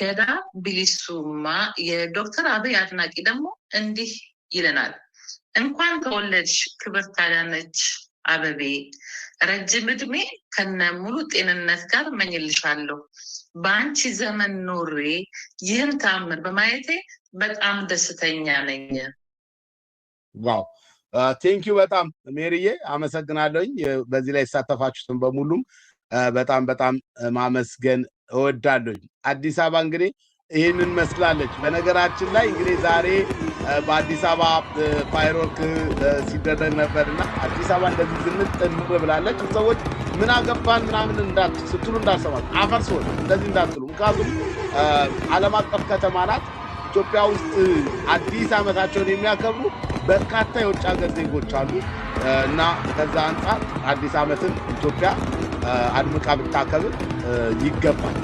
ሴዳ ቢሊሱማ የዶክተር አብይ አድናቂ ደግሞ እንዲህ ይለናል። እንኳን ተወለድሽ ክብርት አዳነች አበቤ፣ ረጅም ዕድሜ ከነ ሙሉ ጤንነት ጋር እመኝልሻለሁ። በአንቺ ዘመን ኖሬ ይህን ተአምር በማየቴ በጣም ደስተኛ ነኝ። ዋው ቴንኪው በጣም ሜሪዬ አመሰግናለሁኝ። በዚህ ላይ የተሳተፋችሁትን በሙሉም በጣም ማመስገን እወዳለሁኝ። አዲስ አበባ እንግዲህ ይህንን መስላለች። በነገራችን ላይ እንግዲህ ዛሬ በአዲስ አበባ ፋይርወርክ ሲደረግ ነበርና አዲስ አበባ እንደዚህ ዝንጥ ብላለች። ሰዎች ምን አገባን ምናምን ስትሉ እንዳልሰማችሁ፣ አፈር ሰዎች እንደዚህ እንዳትሉ። ምክንያቱም ዓለም አቀፍ ከተማ ናት። ኢትዮጵያ ውስጥ አዲስ ዓመታቸውን የሚያከብሩ በርካታ የውጭ ሀገር ዜጎች አሉ እና ከዛ አንጻር አዲስ ዓመትን ኢትዮጵያ አድምቃ ብታከብር ይገባል።